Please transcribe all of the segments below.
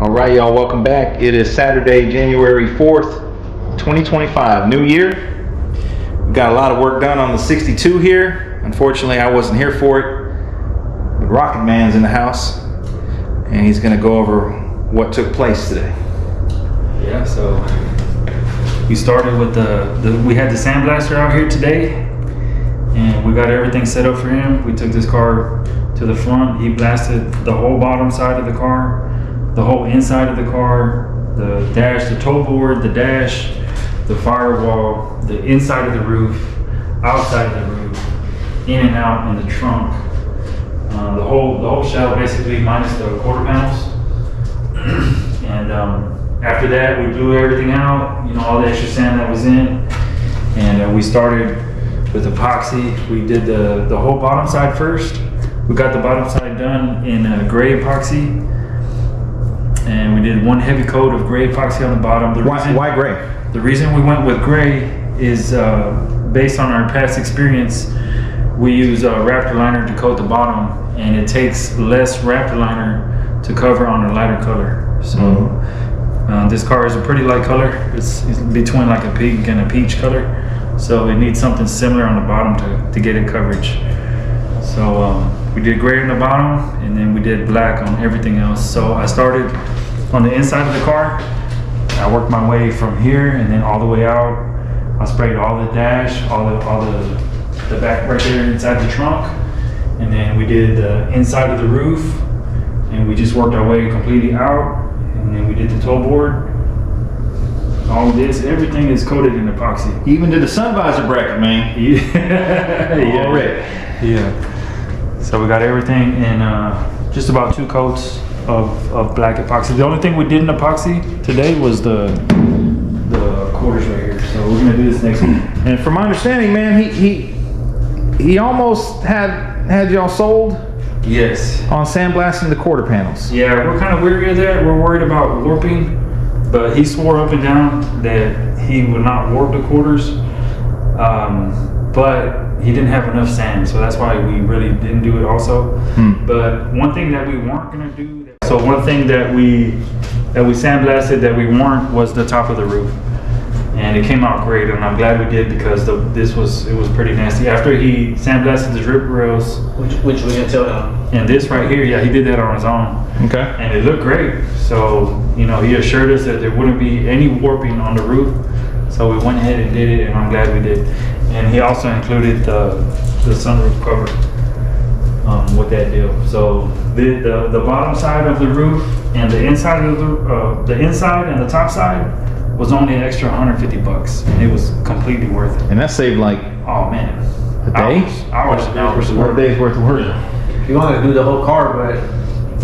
All right, y'all, welcome back. It is Saturday, January 4th, 2025, new year. We got a lot of work done on the 62 here. Unfortunately, I wasn't here for it. But Rocket Man's in the house, and he's gonna go over what took place today. Yeah, so we started with we had the sandblaster out here today, and we got everything set up for him. We took this car to the front. He blasted the whole bottom side of the car, the whole inside of the car, the dash, the toe board, the dash, the firewall, the inside of the roof, outside of the roof, in and out in the trunk. The whole shell basically minus the quarter panels. And after that, we blew everything out, you know, all the extra sand that was in, and we started with epoxy. We did the whole bottom side first. We got the bottom side done in gray epoxy, and we did one heavy coat of gray epoxy on the bottom. Why gray? The reason we went with gray is based on our past experience. We use Raptor liner to coat the bottom, and it takes less Raptor liner to cover on a lighter color. So this car is a pretty light color. It's between like a pink and a peach color. So it needs something similar on the bottom to get it coverage. So we did gray on the bottom, and then we did black on everything else. So I started on the inside of the car. I worked my way from here and then all the way out. I sprayed all the dash, all the back right there inside the trunk, and then we did the inside of the roof, and we just worked our way completely out, and then we did the toe board. All of this, everything is coated in epoxy. You even did the sun visor bracket, man. Yeah. Already. Yeah. So we got everything in just about 2 coats of black epoxy. The only thing we did in epoxy today was the quarters right here. So we're gonna do this next week. And from my understanding, man, he almost had y'all sold. Yes. On sandblasting the quarter panels. Yeah, we're kind of weary of that. We're worried about warping, but he swore up and down that he would not warp the quarters. But he didn't have enough sand, so that's why we really didn't do it also. But one thing that we weren't gonna do, so one thing that we sandblasted that we weren't was the top of the roof. And it came out great, and I'm glad we did, because it was pretty nasty. After he sandblasted the drip rails, which we can tell him. And this right here, yeah, he did that on his own. Okay. And it looked great. So, you know, he assured us that there wouldn't be any warping on the roof. So we went ahead and did it, and I'm glad we did. And he also included the sunroof cover with that deal. So the bottom side of the roof and the inside of the inside and the top side was only an extra $150, and it was completely worth it. And that saved like, oh man, a day? Hours and hours of work. A day's worth of work. You wanted to do the whole car, but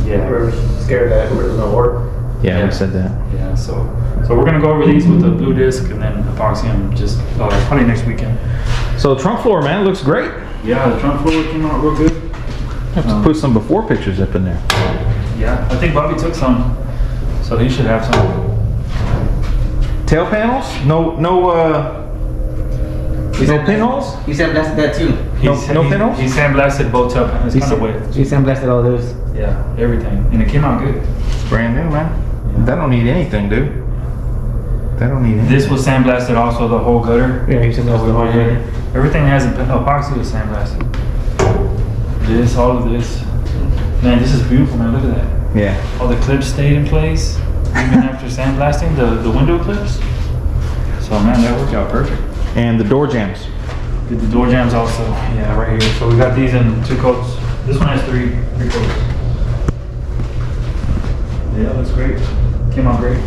yeah, we're scared that it was gonna work. Yeah, we said that. Yeah, so we're gonna go over these with the blue disc and then epoxy them just probably next weekend. So the trunk floor, man, looks great. Yeah, the trunk floor came out real good. Have to put some before pictures up in there. Yeah, I think Bobby took some, so he should have some. Tail panels? No pinholes? He sandblasted that too. No pinholes? He sandblasted both tail panels. It's kind of wet. He sandblasted all those. Yeah, everything, and it came out good. Brand new, man. Yeah. That don't need anything, dude. That don't need anything. This was sandblasted also, the whole gutter. Yeah, he sandblasted the whole gutter. Everything has epoxy was sandblasted. This, all of this. Man, this is beautiful, man. Look at that. Yeah. All the clips stayed in place, even after sandblasting, the window clips. So man, that worked out perfect. And the door jambs. Did the door jambs also, yeah, right here. So we got these in 2 coats. This one has three coats. Yeah, looks great. Came out great.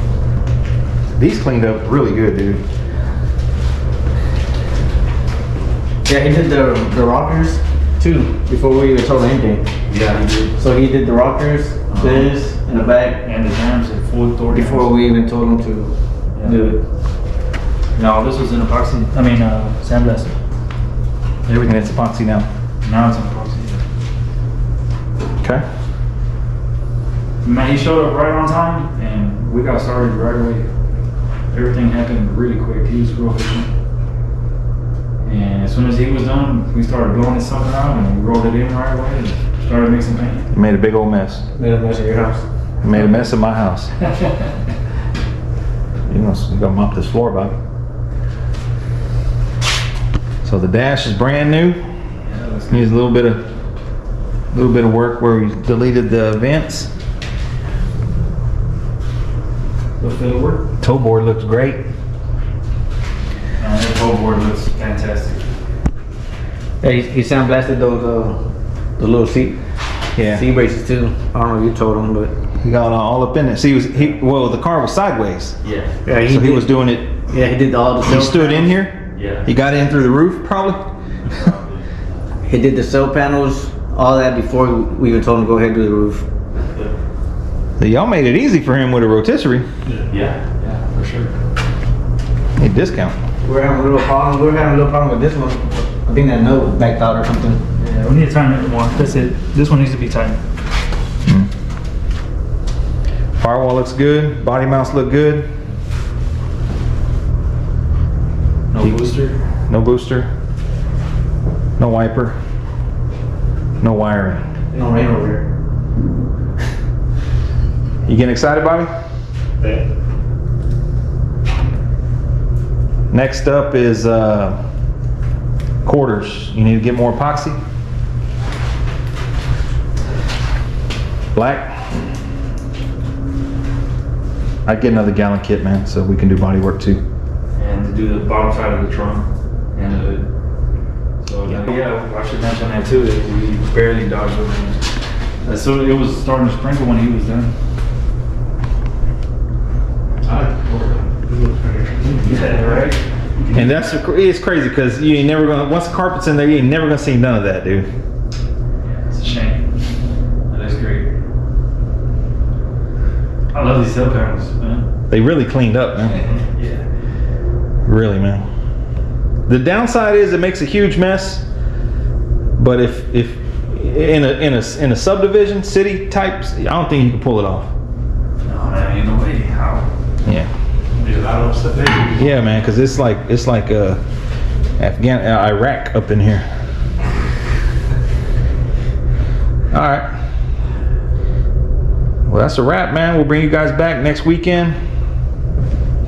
These cleaned up really good, dude. Yeah, he did the rockers too before we even told him anything. Yeah, he did. So he did the rockers, this, in the back, And the jambs and full door jambs. before we even told him to do it. No, this was an epoxy. I mean, sandblasted. Everything that's epoxy now. Now it's an epoxy. Okay. Man, he showed up right on time, and we got started right away. Everything happened really quick. He was real efficient. And as soon as he was done, we started blowing his sucker out, and we rolled it in right away and started mixing paint. You made a big old mess. Made a mess of your house. Made a mess of my house. You gonna mop this floor, Bobby. So the dash is brand new. Needs a little bit of work where we deleted the vents. work. Toe board looks great. The toe board looks fantastic. Hey, he sandblasted those the little seat braces too. I don't know if you told him, but He got all up in it. See, the car was sideways. Yeah. yeah, He was doing it. Yeah, he did all the. He stood in here. Yeah. He got in through the roof, probably. He did the cell panels, all that before we even told him to go ahead and do the roof. So y'all made it easy for him with a rotisserie. Yeah, for sure. Hey, discount. We're having a little problem. We're having a little problem with this one. I think that note backed out or something. Yeah, we need to tighten it more. That's it. This one needs to be tightened. Firewall looks good. Body mounts look good. No booster. No booster. No wiper. No wiring. No rain over here. You getting excited, Bobby? Yeah. Next up is quarters. You need to get more epoxy. Black. I'd get another gallon kit, man, so we can do body work too. And to do the bottom side of the trunk and the hood. So yeah, I should mention that too, that we barely dodged over it. So it was starting to sprinkle when he was done. Yeah, right? And it's crazy because you ain't never gonna, once the carpet's in there, you ain't never gonna see none of that, dude. Yeah, it's a shame. That is great. I love these cell panels, man. They really cleaned up, man. Yeah. Really, man. The downside is it makes a huge mess, but if in a subdivision, city types, I don't think you can pull it off. No, man, ain't no way. How? Yeah. There's a lot of stuff there. Yeah, man, because it's like Iraq up in here. All right. Well, that's a wrap, man. We'll bring you guys back next weekend.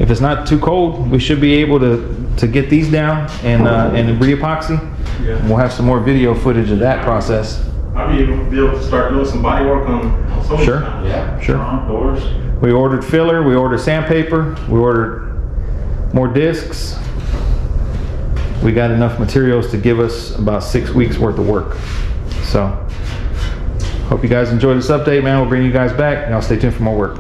If it's not too cold, we should be able to get these down and re-epoxy. Yeah. We'll have some more video footage of that process. I'll be able to start doing some body work on some Sure. of the Yeah. Sure. Front doors. We ordered filler, we ordered sandpaper, we ordered more discs. We got enough materials to give us about 6 weeks worth of work. So, hope you guys enjoyed this update, man. We'll bring you guys back. Y'all stay tuned for more work.